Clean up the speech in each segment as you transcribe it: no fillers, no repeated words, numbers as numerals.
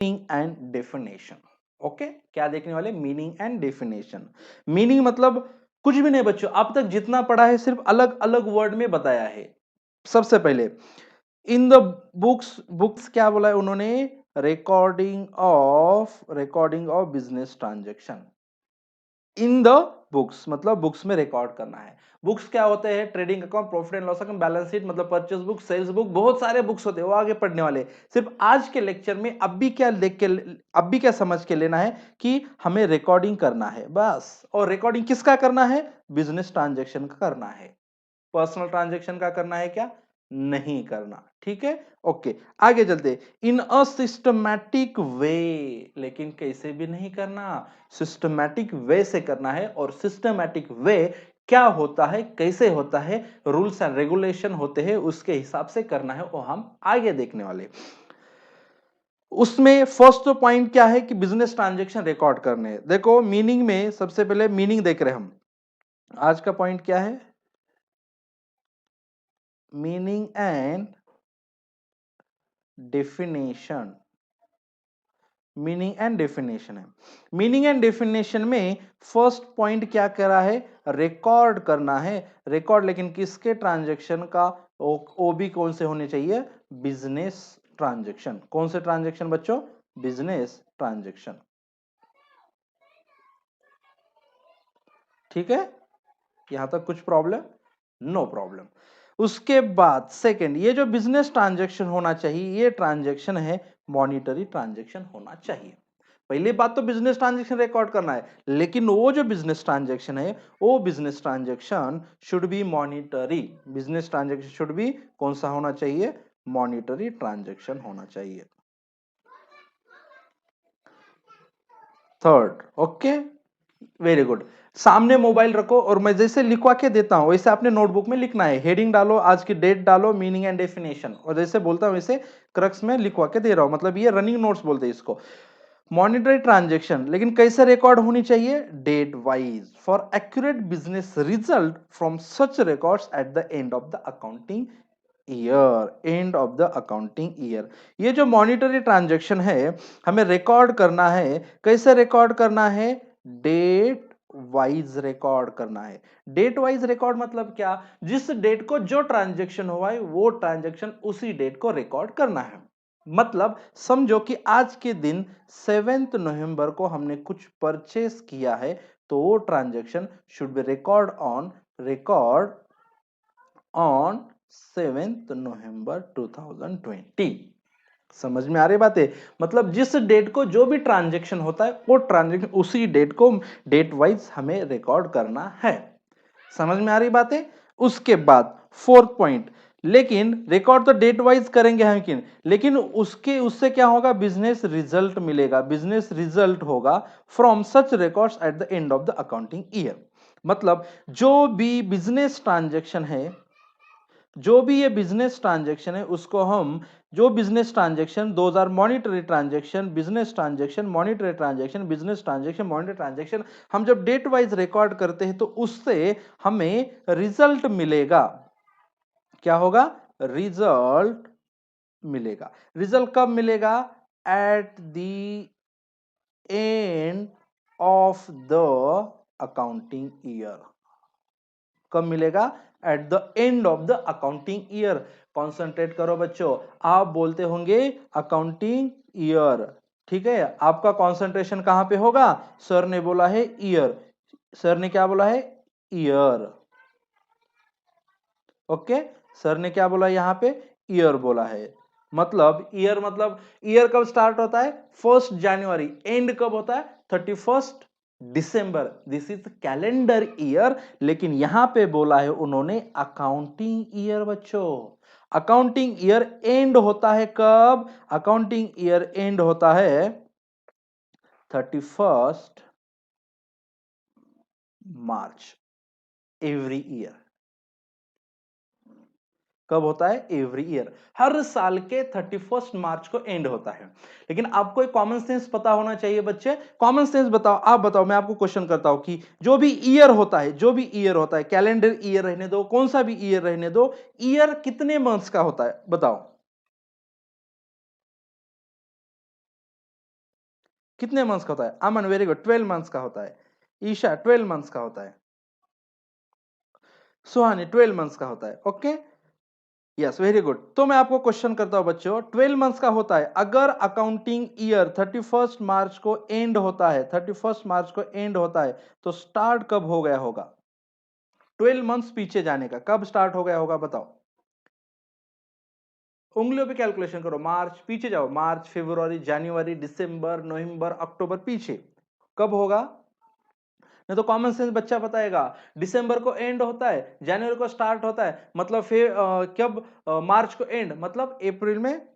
Meaning and definition. Okay, क्या देखने वाले? Meaning and definition. मीनिंग मतलब कुछ भी नहीं बच्चों, अब तक जितना पढ़ा है सिर्फ अलग अलग वर्ड में बताया है। सबसे पहले इन द बुक्स क्या बोला है उन्होंने? Recording of business transaction in the books, मतलब बुक्स में रिकॉर्ड करना है। बुक्स क्या होते हैं? Trading account, profit and loss account, balance sheet, मतलब परचेस बुक, सेल्स बुक, बहुत सारे बुक्स होते हैं वो आगे पढ़ने वाले। सिर्फ आज के लेक्चर में अब भी क्या देख के, अब भी क्या समझ के लेना है कि हमें रिकॉर्डिंग करना है बस। और रिकॉर्डिंग किसका करना है? बिजनेस ट्रांजेक्शन का करना है। पर्सनल ट्रांजेक्शन का करना है क्या? नहीं करना। ठीक है, ओके, आगे चलते। इन अ सिस्टमैटिक वे, लेकिन कैसे भी नहीं करना, सिस्टमैटिक वे से करना है। और सिस्टमैटिक वे क्या होता है, कैसे होता है, रूल्स एंड रेगुलेशन होते हैं, उसके हिसाब से करना है, वो हम आगे देखने वाले। उसमें फर्स्ट पॉइंट क्या है कि बिजनेस ट्रांजेक्शन रिकॉर्ड करने हैं। देखो मीनिंग में सबसे पहले मीनिंग देख रहे हम। आज का पॉइंट क्या है? Meaning and definition. Meaning and definition है। मीनिंग एंड डेफिनेशन में फर्स्ट पॉइंट क्या करा है? रिकॉर्ड करना है। रिकॉर्ड लेकिन किसके ट्रांजैक्शन का? वो भी कौन से होने चाहिए? Business transaction. कौन से ट्रांजैक्शन बच्चों? Business transaction. ठीक है, यहां तक कुछ प्रॉब्लम? No problem. उसके बाद सेकंड, ये जो बिजनेस ट्रांजैक्शन होना चाहिए, ये ट्रांजैक्शन है मॉनिटरी ट्रांजैक्शन होना चाहिए। पहली बात तो बिजनेस ट्रांजैक्शन रिकॉर्ड करना है, लेकिन वो जो बिजनेस ट्रांजैक्शन है, वो business transaction should be monetary. Business transaction should be कौन सा होना चाहिए? मॉनिटरी ट्रांजैक्शन होना चाहिए। Third, okay, very good. सामने मोबाइल रखो और मैं जैसे लिखवा के देता हूं वैसे आपने नोटबुक में लिखना है। हेडिंग डालो, आज की डेट डालो, मीनिंग एंड डेफिनेशन, और जैसे बोलता हूं वैसे क्रक्स में लिखवा के दे रहा हूं, मतलब ये रनिंग नोट्स बोलते हैं इसको। मॉनिटरी ट्रांजेक्शन लेकिन कैसे रिकॉर्ड होनी चाहिए? Date wise, for accurate business result from such records at the end of the accounting year. End of the accounting year, ये जो मॉनिटरी ट्रांजेक्शन है हमें रिकॉर्ड करना है। कैसे रिकॉर्ड करना है? डेट वाइज रिकॉर्ड करना है। डेट वाइज रिकॉर्ड मतलब क्या? जिस डेट को जो ट्रांजेक्शन हुआ है वो ट्रांजेक्शन उसी डेट को रिकॉर्ड करना है। मतलब समझो कि आज के दिन 7 नवंबर को हमने कुछ परचेस किया है, तो वो transaction should be record on 7 नवंबर 2020। समझ में आ रही बात है? मतलब जिस डेट को जो भी ट्रांजेक्शन होता है वो ट्रांजेक्शन उसी डेट को डेट वाइज हमें रिकॉर्ड करना है। समझ में आ रही बात है? उसके बाद फोर्थ पॉइंट, लेकिन रिकॉर्ड तो डेट वाइज करेंगे हम, लेकिन उसके उससे क्या होगा? बिजनेस रिजल्ट मिलेगा। बिजनेस रिजल्ट होगा from such records at the end of the accounting year. मतलब जो भी बिजनेस ट्रांजेक्शन है, जो भी ये बिजनेस ट्रांजैक्शन है उसको हम, जो business transaction, those are monetary transaction, business transaction, monetary transaction, business transaction, monetary transaction, हम जब डेट वाइज रिकॉर्ड करते हैं तो उससे हमें रिजल्ट मिलेगा। क्या होगा? रिजल्ट मिलेगा। रिजल्ट कब मिलेगा? Eight the end of the accounting year. कब मिलेगा? Eight the end of the accounting year. Concentrate करो बच्चों, आप बोलते होंगे अकाउंटिंग ईयर, ठीक है, आपका कॉन्सेंट्रेशन कहां पे होगा? सर ने बोला है ईयर, सर ने क्या बोला है? ईयर। ओके, सर ने क्या बोला यहां पे? ईयर बोला है। मतलब ईयर कब स्टार्ट होता है? 1 जनवरी। एंड कब होता है? 31 दिसंबर। दिस इज कैलेंडर ईयर, लेकिन यहां पे बोला है उन्होंने अकाउंटिंग ईयर बच्चों। अकाउंटिंग ईयर एंड होता है कब? अकाउंटिंग ईयर एंड होता है 31 मार्च एवरी ईयर। कब होता है? एवरी ईयर, हर साल के 31 मार्च को एंड होता है। लेकिन आपको एक कॉमन सेंस पता होना चाहिए बच्चे। कॉमन सेंस बताओ, आप बताओ, मैं आपको क्वेश्चन करता हूं कि जो भी ईयर होता है, जो भी ईयर होता है, कैलेंडर ईयर रहने दो, कौन सा भी ईयर रहने दो, ईयर कितने मंथ्स का होता है बताओ? कितने मंथ्स का होता है? अमन वेरी गुड, 12 मंथ्स का होता है। ईशा 12 मंथ्स का होता है। सुहानी 12 मंथ्स का होता है। Okay, yes very good. तो मैं आपको क्वेश्चन करता हूं बच्चों, 12 मंथ्स का होता है, अगर अकाउंटिंग ईयर 31 मार्च को एंड होता है, 31 मार्च को एंड होता है, तो स्टार्ट कब हो गया होगा? 12 मंथ्स पीछे जाने का कब स्टार्ट हो गया होगा बताओ? उंगलियों पे कैलकुलेशन करो, मार्च पीछे जाओ, मार्च, फरवरी, जनवरी, दिसंबर, नवंबर, अक्टूबर, पीछे कब होगा? नहीं तो कॉमन सेंस बच्चा बताएगा, दिसंबर को एंड होता है, जनवरी को स्टार्ट होता है, मतलब फिर कब मार्च को एंड, मतलब अप्रैल में।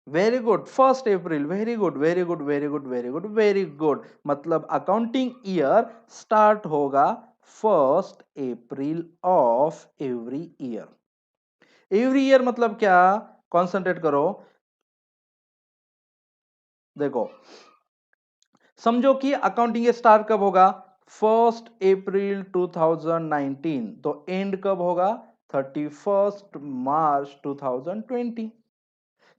वेरी गुड, 1 अप्रैल, very good very good very good very good very good, मतलब अकाउंटिंग ईयर स्टार्ट होगा 1 April of every year. Every year मतलब क्या? कॉन्सेंट्रेट करो, देखो समझो कि अकाउंटिंग स्टार्ट कब होगा? 1 अप्रैल 2019, तो एंड कब होगा? 31 मार्च 2020।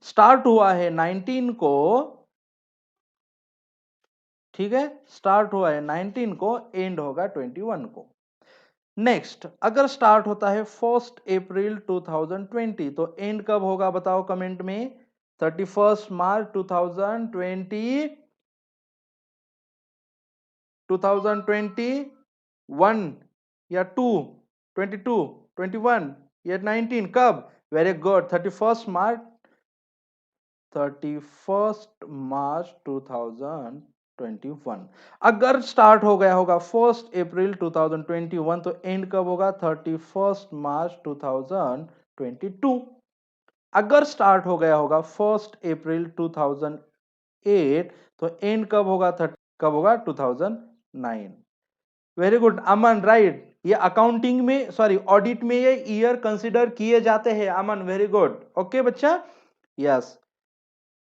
स्टार्ट हुआ है 19 को, ठीक है, स्टार्ट हुआ है 19 को, एंड होगा 21 को। नेक्स्ट, अगर स्टार्ट होता है 1 अप्रैल 2020, तो एंड कब होगा बताओ कमेंट में? 31 मार्च 2020, 2021 या 2, 22, 21 या 19, कब? वेरी गुड, 31 मार्च 2021। अगर स्टार्ट हो गया होगा 1 अप्रैल 2021, तो एंड कब होगा? 31 मार्च 2022। अगर स्टार्ट हो गया होगा 1 अप्रैल 2008, तो एंड कब होगा? कब होगा? 2009। वेरी गुड अमन, राइट। ये अकाउंटिंग में, सॉरी ऑडिट में ये ईयर कंसीडर किए जाते हैं अमन, वेरी गुड। ओके बच्चा, यस,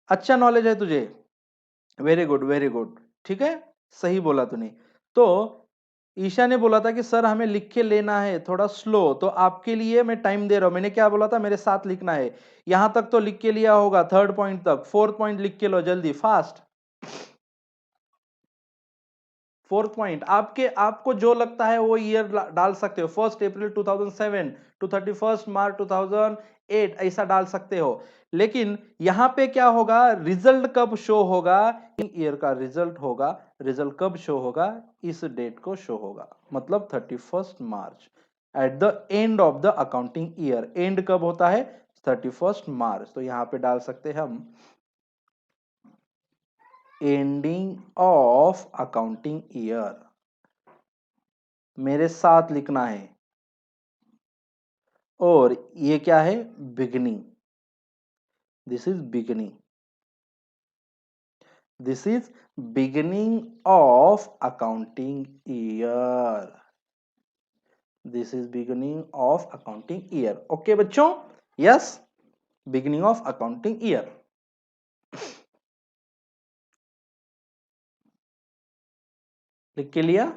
अच्छा नॉलेज है तुझे, वेरी गुड वेरी गुड, ठीक है, सही बोला तूने। तो ईशा ने बोला था कि सर हमें लिख के लेना है थोड़ा स्लो, तो आपके लिए मैं टाइम दे रहा हूं। मैंने क्या बोला था? मेरे साथ लिखना है। यहां तक तो लिख के लिया होगा, 3rd पॉइंट तक, 4th पॉइंट लिख के लो जल्दी, फास्ट। 4th पॉइंट आपके, आपको जो लगता है वो ईयर डाल सकते हो, 1 अप्रैल 2007 टू 31 मार्च 2008, ऐसा डाल सकते हो। लेकिन यहां पे क्या होगा? रिजल्ट कब शो होगा? ईयर का रिजल्ट होगा। रिजल्ट कब शो होगा? इस डेट को शो होगा, मतलब 31 मार्च, at the end of the accounting year. And कब होता है? 31 मार्च। तो यहां पे डाल सकते हैं हम एंडिंग ऑफ अकाउंटिंग ईयर। मेरे साथ लिखना है। और ये क्या है? Beginning, this is beginning, this is beginning of accounting year, this is beginning of accounting year. Okay बच्चों, yes, beginning of accounting year. लिख के लिया?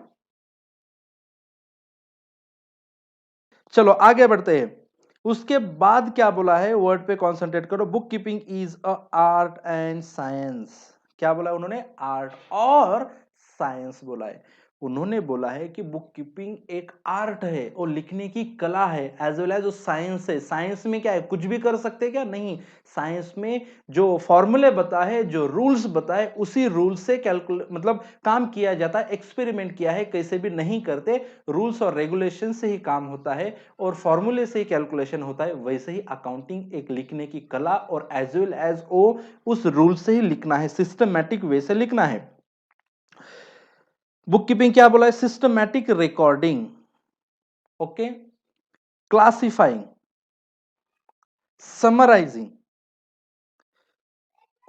चलो आगे बढ़ते हैं। उसके बाद क्या बोला है? वर्ड पे कॉन्सेंट्रेट करो। Book keeping is a art and science. क्या बोला उन्होंने? आर्ट और साइंस बोला है। उन्होंने बोला है कि बुक कीपिंग एक आर्ट है और लिखने की कला है, एज वेल एज साइंस है। साइंस में क्या है? कुछ भी कर सकते हैं क्या? नहीं। साइंस में जो फॉर्मूले बताए, जो रूल्स बताए, उसी रूल से कैलकुलेट, मतलब काम किया जाता है। एक्सपेरिमेंट किया है, कैसे भी नहीं करते, रूल्स और रेगुलेशन से ही काम होता है और फॉर्मूले से ही कैलकुलेशन होता है। वैसे ही अकाउंटिंग एक लिखने की कला, और एज वेल एज ओ उस रूल से ही लिखना है, सिस्टमैटिक वे से लिखना है। बुक कीपिंग क्या बोला है? Systematic recording, okay, classifying, summarising,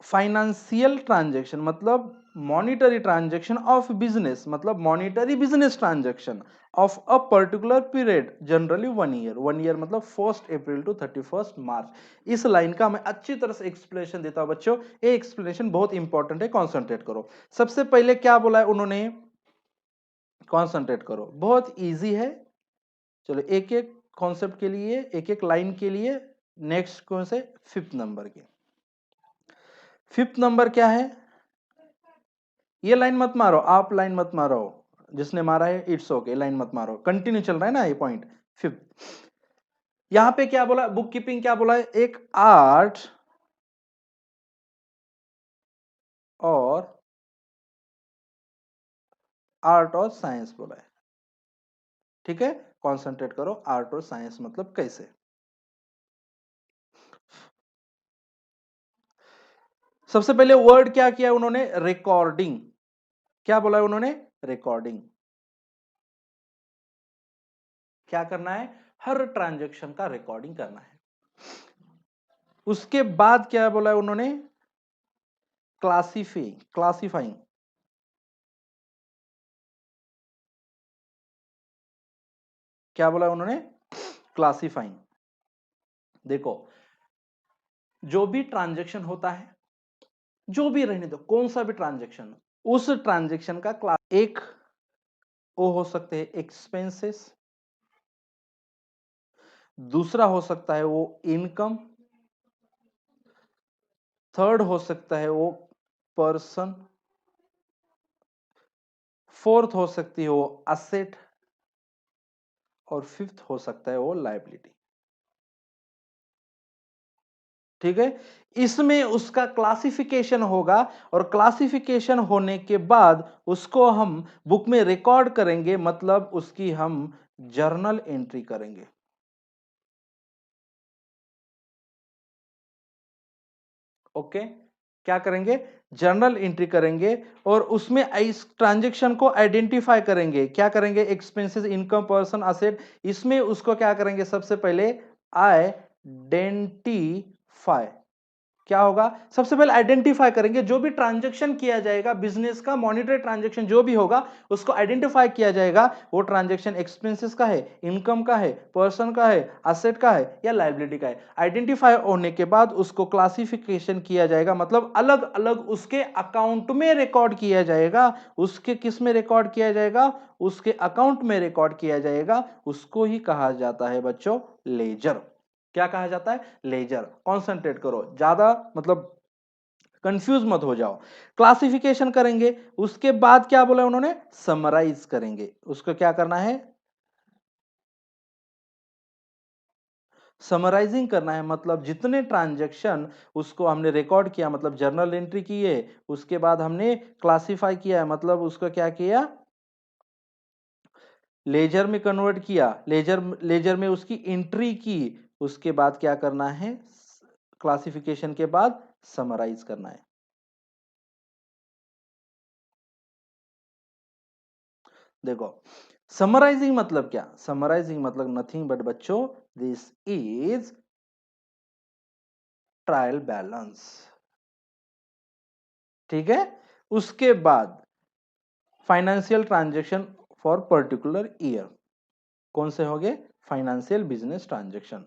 financial transaction, मतलब मॉनिटरी ट्रांजैक्शन ऑफ बिजनेस, मतलब monetary business transaction of a particular period, generally 1 year. 1 year मतलब 1 अप्रैल टू 31 मार्च। इस लाइन का मैं अच्छी तरह से एक्सप्लेनेशन देता हूं बच्चों। ये एक्सप्लेनेशन बहुत इंपॉर्टेंट है, कॉन्सेंट्रेट करो। सबसे पहले क्या बोला है उन्होंने? कॉन्सेंट्रेट करो, बहुत इजी है। चलो एक एक कॉन्सेप्ट के लिए, एक एक लाइन के लिए। नेक्स्ट कौन से? 5th नंबर के। 5th नंबर क्या है? ये लाइन मत मारो, आप लाइन मत मारो, जिसने मारा है इट्स ओके, लाइन मत मारो, कंटिन्यू चल रहा है ना ये पॉइंट। फिफ्थ, यहां पे क्या बोला, बुक कीपिंग क्या बोला है, एक आर्ट और साइंस बोला है। ठीक है, कॉन्सेंट्रेट करो, आर्ट और साइंस मतलब कैसे। सबसे पहले वर्ड क्या किया उन्होंने, रिकॉर्डिंग। क्या बोला है उन्होंने, रिकॉर्डिंग। क्या करना है, हर ट्रांजैक्शन का रिकॉर्डिंग करना है। उसके बाद क्या बोला है उन्होंने, क्लासिफाइंग। क्या बोला उन्होंने, क्लासिफाइंग। देखो, जो भी ट्रांजैक्शन होता है, जो भी रहने दो, कौन सा भी ट्रांजैक्शन, उस ट्रांजैक्शन का क्लास, एक वो हो सकते हैं एक्सपेंसेस, दूसरा हो सकता है वो इनकम, थर्ड हो सकता है वो पर्सन, फोर्थ हो सकती है वो असेट, और फिफ्थ हो सकता है वो लायबिलिटी। ठीक है, इसमें उसका क्लासिफिकेशन होगा, और क्लासिफिकेशन होने के बाद उसको हम बुक में रिकॉर्ड करेंगे, मतलब उसकी हम जर्नल एंट्री करेंगे। ओके, क्या करेंगे, जर्नल एंट्री करेंगे, और उसमें इस ट्रांजैक्शन को आइडेंटिफाई करेंगे। क्या करेंगे, एक्सपेंसेस, इनकम, पर्सन, असेट, इसमें उसको क्या करेंगे, सबसे पहले आइडेंटिफाई। क्या होगा, सबसे पहले आइडेंटिफाई करेंगे, जो भी ट्रांजैक्शन किया जाएगा बिजनेस का, मॉनिटरी ट्रांजैक्शन जो भी होगा उसको आइडेंटिफाई किया जाएगा, वो ट्रांजैक्शन एक्सपेंसेस का है, इनकम का है, पर्सन का है, असेट का है या लायबिलिटी का है। आइडेंटिफाई होने के बाद उसको क्लासिफिकेशन किया जाएगा, मतलब अलग अलग उसके अकाउंट में रिकॉर्ड किया जाएगा। उसके किस में रिकॉर्ड किया जाएगा, उसके अकाउंट में रिकॉर्ड किया जाएगा। उसको ही कहा जाता है बच्चों लेजर। क्या कहा जाता है, लेजर। कॉन्सेंट्रेट करो, ज्यादा मतलब कंफ्यूज मत हो जाओ। क्लासिफिकेशन करेंगे, उसके बाद क्या बोला उन्होंने, समराइज करेंगे। उसको क्या करना है, समराइजिंग करना है, मतलब जितने ट्रांजैक्शन उसको हमने रिकॉर्ड किया, मतलब जर्नल एंट्री की है, उसके बाद हमने क्लासिफाई किया है, मतलब उसको क्या किया, लेजर में कन्वर्ट किया, लेजर लेजर में उसकी एंट्री की। उसके बाद क्या करना है, क्लासिफिकेशन के बाद समराइज करना है। देखो, समराइजिंग मतलब क्या, समराइजिंग मतलब नथिंग बट बच्चों, दिस इज ट्रायल बैलेंस। ठीक है, उसके बाद financial transaction for particular year. कौन से हो गए, फाइनेंशियल बिजनेस ट्रांजैक्शन।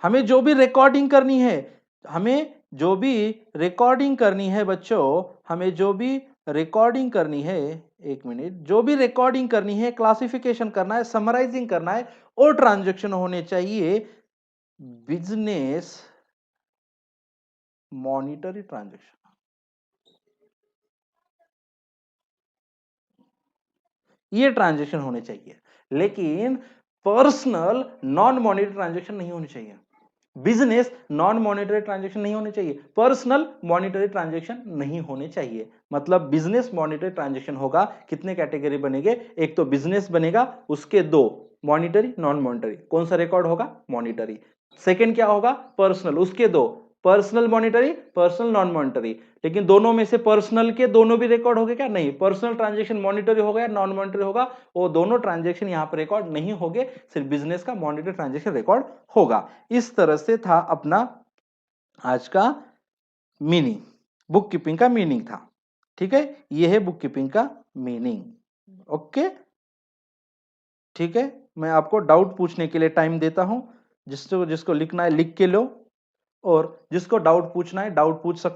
हमें जो भी रिकॉर्डिंग करनी है, हमें जो भी रिकॉर्डिंग करनी है बच्चों, हमें जो भी रिकॉर्डिंग करनी है, एक मिनट, जो भी रिकॉर्डिंग करनी है, क्लासिफिकेशन करना है, समराइजिंग करना है, और ट्रांजैक्शन होने चाहिए बिजनेस मॉनिटरी ट्रांजैक्शन। ये ट्रांजैक्शन होने चाहिए, लेकिन पर्सनल नॉन मॉनिटरी ट्रांजैक्शन नहीं होनी चाहिए। बिजनेस नॉन मॉनिटरी ट्रांजैक्शन नहीं होने चाहिए, पर्सनल मॉनिटरी ट्रांजैक्शन नहीं होने चाहिए। मतलब बिजनेस मॉनिटरी ट्रांजैक्शन होगा, कितने कैटेगरी बनेंगे, एक तो बिजनेस बनेगा, उसके दो मॉनिटरी नॉन मॉनिटरी। कौन सा रिकॉर्ड होगा, मॉनिटरी। सेकंड क्या होगा, पर्सनल, उसके दो, personal monetary, personal non monetary. लेकिन दोनों में से पर्सनल के दोनों भी रिकॉर्ड हो गए क्या, नहीं, पर्सनल ट्रांजैक्शन मॉनिटरी होगा या नॉन मॉनिटरी होगा, वो दोनों ट्रांजैक्शन यहां पर रिकॉर्ड नहीं होंगे, सिर्फ बिजनेस का मॉनिटरी ट्रांजैक्शन रिकॉर्ड होगा। इस तरह से था अपना आज का मीनिंग, बुक कीपिंग का मीनिंग था। ठीक है, यह है बुक कीपिंग का मीनिंग। ओके, ठीक है, मैं आपको डाउट पूछने के लिए टाइम देता हूं, जिसको जिसको लिखना है लिख के लो, और जिसको डाउट पूछना है डाउट पूछ सकते